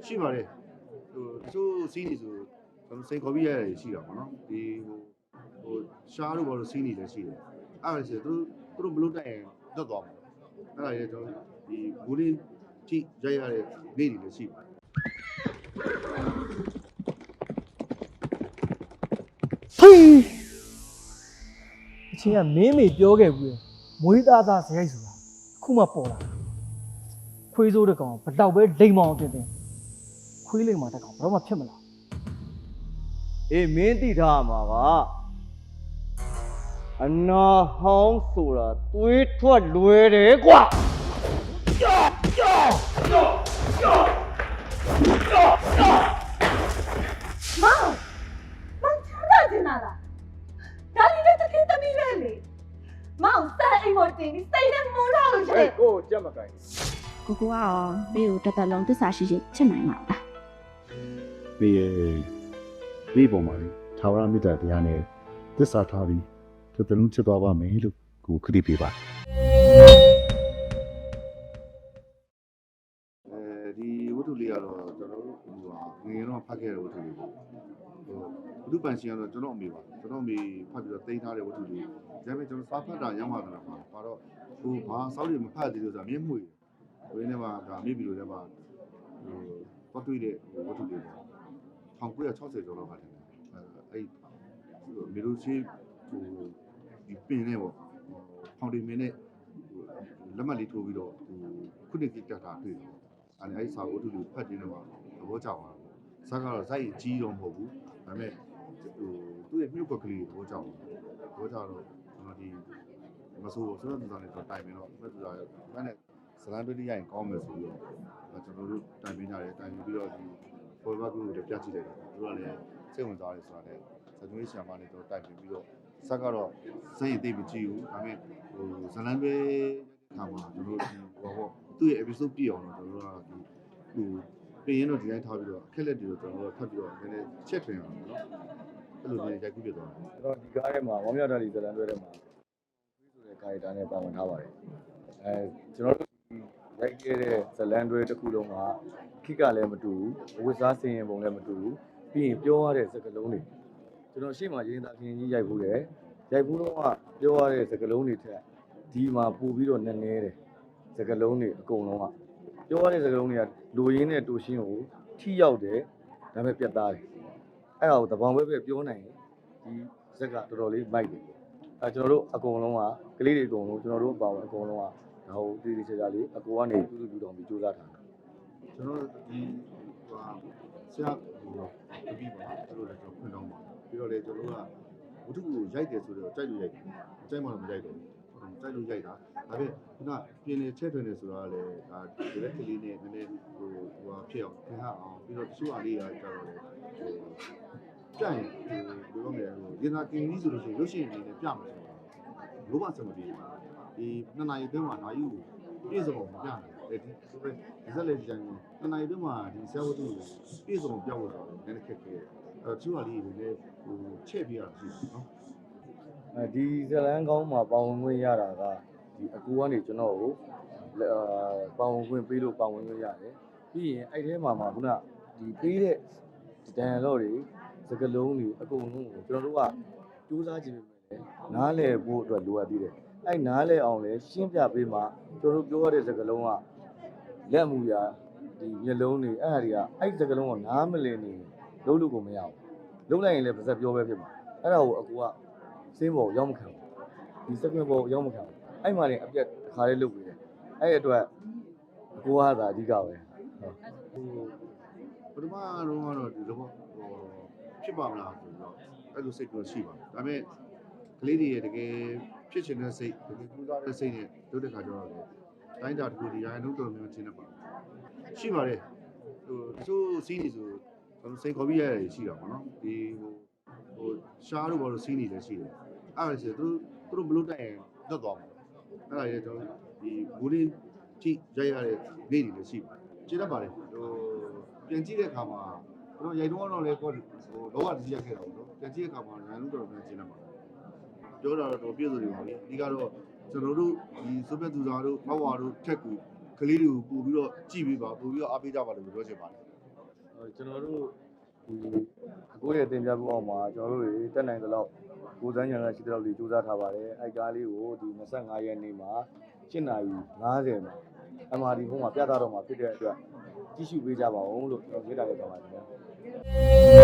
ရှိပါတယ်ဟိုတချို့စီးနေဆိုကျွန်တော်စိန်ခေါ်ပြီးရတယ်ရှိတာပေါ့နော်ဒီဟိုရှားလို့ဘာလို့စီးနေလဲရှိတယ်အဲ့ဒါဆိုသူတို့ဘလို့တိုက်ရင်လွတ်သွားမှာအဲ့ဒါရေကျွန်တော်ဒီဘူးလေးကြည့်ရိုက်ရတဲ့နေ့တွေလည်းရှိပါတယ်အချင်းကမင်းမေပြောခဲ့ဘူးမွေးသားသားစရိုက်ဆိုတာအခုမှပေါ်လာခွေးစိုးတကောင်ဘတောက်ပဲလိမ်မောင်တင်ခွေးလိမ်မောင်တကောင်ဘာမှဖြစ်မလားအေးမင်းသိထားမှာကအနာဟောင်းဆိုတာသွေးထွက်လွယ်တယ်ကွာမောင်ချမ်းသာတင်လာလားဒါလေးနဲ့တခင်သမီးပဲလေမောင်ဆက်အိမ်ပေါ်တင်ပြီးစိတ်နဲ့မူလာလို့ရှိရင် ကိုကြက်မကိုင် ကိုကရောဘေးကိုတသက်လုံးသစ္စာရှိရှိချစ်နိုင်မှာလား ဘေးပေါ်မှာထာဝရမေတ္တာတရားနဲ့သစ္စာထားပြီးတစ်လုံးချစ်သွားပါမယ်လို့ကိုခရီးပေးပါဒီဝတ္ထုလေးကတော့ကျွန်တော်တို့ငယ်တော့ဖတ်ခဲ့တဲ့ဝတ္ထုလေးပေါ့ဘုဒ္ဓပန်ရှင်ကတော့ကျွန်တော်အမေပါကျွန်တော်အမေဖတ်ပြီးတော့သိမ်းထားတဲ့ဝတ္ထုလေးဒါပေမဲ့ကျွန်တော်စာဖတ်တာရမှတာပါတော့ဟိုဘာစောက်တွေမဖတ်သေးလို့ဆိုတာမျက်မှွေဝင်းထဲမှာဒါမိပြီလို့လည်းပါပတ်တွေ့တဲ့ဝတ္ထုလေးပေါ့1960ကျော်လောက်ပါတယ်အဲ့မီလိုရှိဒီပင်နဲ့ပေါ့ဖောင်ဒေးမင်းနဲ့လက်မှတ်လေးထိုးပြီးတော့ခုနှစ်ကြီးတက်တာတွေ့တယ်အဲ့စာအုပ်တူဖတ်ခြင်းတော့သဘောကျပါဘူးဇက်ကတော့ဇက်ကြီးတော့မဟုတ်ဘူးဒါပေမဲ့သူ့ရဲ့မြုပ်ကွက်ကလေးသဘောကျတော့ကျွန်တော်ဒီမဆိုးဆိုတော့သူသားနဲ့တော့တိုင်ပြီးတော့သူသားရဲ့ဘယ်နဲ့ဇလန်တွေရရင်ကောင်းမယ်ဆိုပြီးတော့ကျွန်တော်တို့တိုင်ပြီးကြတယ်တိုင်ပြီးတော့ဒီပေါ်ဘက်ကိုလည်းပြကြည့်လိုက်တယ်သူကလည်းစိတ်ဝင်စားတယ်ဆိုတာနဲ့ဇက်သွေးဆရာမနဲ့တော့တိုင်ပြီးတော့ဇက်ကတော့စိတ်သိပ်မကြည့်ဘူးဒါပေမဲ့ဇလန်တွေခါမှာကျွန်တော်တို့သူ့ရဲ့ episode ပြည့်အောင်တော့ကျွန်တော်တို့ကပြင်ရင်တော့ဒီတိုင်းထားပြီးတော့အခက်လက်တွေတော့ကျွန်တော်တို့ဖတ်ပြီးတော့နည်းနည်းချက်ထွင်အောင်နော်အဲ့လိုမျိုးရိုက်ကူးပြသွားတယ်ကျွန်တော်ဒီကားထဲမှာဝမ်းမြောက်တာဒီဇလန်တွဲထဲမှာဆိုတဲ့ကာရီတာနဲ့ပါဝင်ထားပါတယ်ကျွန်တော်တို့ရိုက်ခဲ့တဲ့ဇလန်တွဲတစ်ခုလုံးကခိကလည်းမတူဘူးဝစ်စားစင်ရင်ပုံလည်းမတူဘူးပြီးရင်ပြောရတဲ့စကားလုံးတွေကျွန်တော်ရှေ့မှာရင်းသားခင်ကြီးရိုက်ဘူးတယ်ရိုက်ဘူးတော့ကပြောရတဲ့စကားလုံးတွေထက်ဒီမှာပို့ပြီးတော့နည်းနည်းတယ်စကားလုံးတွေအကုန်လုံးကပြောရတဲ့စကားလုံးတွေကလူရင်းနဲ့တူရှင်းကိုထိရောက်တယ်ဒါပေမဲ့ပြတ်သားတယ်အဲ့ဒါကိုတပောင်ပဲပြောနိုင်ရင်ဒီဇက်ကတော်တော်လေးမိုက်တယ်ကျွန်တော်တို့အကုန်လုံးကကလေးတွေအကုန်လုံးကျွန်တော်တို့ပါဝင်အကုန်လုံးကဒါဟိုတည်တည်ချာချာလေးအကိုကနေတူတူတောင်ပြီးစူးစမ်းထားတယ်ကျွန်တော်ဒီဆရာတပည့်ပါသူတို့လည်းကျွန်တော်ဖွင့်တော့ပါပြီးတော့လေကျွန်တော်ကဝတ္ထုကိုရိုက်တယ်ဆိုတော့ကြိုက်လို့ရိုက်တယ်ကြိုက်မှတော့မရိုက်တော့ဘူးကြိုက်လို့ရိုက်တာဒါပေမဲ့ခုနပြင်နေချက်ထွင်နေဆိုတာကလည်းဒါဒီလက်ကလေးနဲ့နည်းနည်းဟိုဖြစ်အောင်ထင်ဟအောင်ပြီးတော့တချို့အားလေးကကြတော့လေကြိုက်ရင်ဘယ်လိုလဲဒီနာကင်းကြီးဆိုလို့ရှိရင်ရုပ်ရှင်အနေနဲ့ပြမယ်ဆိုတော့လိုပါစမပြေဒီနှစ်နာရီအတွင်းမှာနိုင်ယူပြည့်စုံမပြနိုင်ဒီဇက်လေးဒီတိုင်းနှစ်နာရီအတွင်းမှာဒီဆရာဝတ္ထုပြည့်စုံပြောက်လို့ဆိုတော့နည်းနည်းခက်ခဲအဲ့တချို့အားလေးတွေလည်းဟိုချက်ပြရတာရှိတယ်နော်ဒီဇလန်ကောင်းမှာပါဝင်ခွင့်ရတာကဒီအကူကနေကျွန်တော်ကိုပါဝင်ခွင့်ပေးလို့ပါဝင်ခွင့်ရတယ်ပြီးရင်အဲ့ထဲမှာခုနဒီပေးတဲ့ဒန်လော့တွေစကလုံးတွေအကုန်လုံးကိုကျွန်တော်တို့ကစူးစမ်းကြည့်ပေးမယ်နားလည်ဖို့အတွက်လိုအပ်သေးတယ်အဲ့နားလည်အောင်လဲရှင်းပြပေးမှကျွန်တော်တို့ပြောရတဲ့စကလုံးကလက်မှုရာဒီမျက်လုံးတွေအဲ့ဒါတွေကအဲ့စကလုံးကိုနားမလည်နေလုံးလို့ကိုမရဘူးလုံးလိုက်ရင်လည်းပါစက်ပြောပဲဖြစ်မှာအဲ့ဒါကိုအကူကစင်းပေါ်ရောက်မခံဘူးဒီစကွင်းပေါ်ရောက်မခံဘူးအဲ့မှာလည်းအပြက်တစ်ခါလေးလုပ်ပြီးတယ်အဲ့အတွက်အကူကသာအဓိကပဲပထမတော့ဒီတော့ဖြစ်ပါမလားဆိုတော့အဲ့လိုစိတ်တော့ရှိပါတယ်ဒါပေမဲ့ကလေးတွေရဲ့တကယ်ဖြစ်ချင်တဲ့စိတ်တကယ်ပူစားတဲ့စိတ်နဲ့တို့တဲ့ခါကျတော့တိုင်းတာတစ်ခုဒီရိုင်းလုံးတော်များချင်းနေပါရှိပါတယ်တချို့စီးနေဆိုကျွန်တော်စိတ်ခေါ်ပြီးရတယ်ရှိတာပေါ့နော်ဒီဟိုရှားလို့ဘာလို့စီးနေလဲရှိတယ်အဲ့ဒါဆိုသူတို့ဘလို့တိုက်ရင်လွတ်သွားမှာအဲ့ဒါရဲ့ကျွန်တော်ဒီဘူးလေးကြည့်ရိုက်ရတဲ့နေ့တွေလည်းရှိပါတယ်ကြည့်တတ်ပါတယ်ပြန်ကြည့်တဲ့အခါမှာကျွန်တော်ရိုက်တော့တော့လေဟိုလောကတည်းကခဲ့တာပေါ့နော်ပြန်ကြည့်တဲ့အခါမှာရိုင်းလုံးတော်ပြန်ကျင်းနေပါပြောတာတော့ပြည့်စုံနေပါပြီအဓိကတော့ကျွန်တော်တို့ဒီဆိုဗီယက်သူသားတို့မောက်ဝါတို့ထက်ကူကလေးတွေကိုပို့ပြီးတော့ကြည့်ပေးပါပို့ပြီးတော့အားပေးကြပါလို့ပြောချင်ပါတယ် ကျွန်တော်တို့ဒီအကိုရဲ့တင်ပြမှုအောက်မှာကျွန်တော်တို့တွေတက်နိုင်သလောက်ကိုယ်စမ်းဉာဏ်ရှိတဲ့လောက်လေးစူးစမ်းထားပါတယ်အဲ့ကားလေးကိုဒီ25ရက်နေ့မှာ7:50မှာ MRD ဘုံမှာပြသတော့မှာဖြစ်တဲ့အတွက်ကြည့်ရှုပေးကြပါဦးလို့ကျွန်တော်မေတ္တာရက်ပါပါတယ်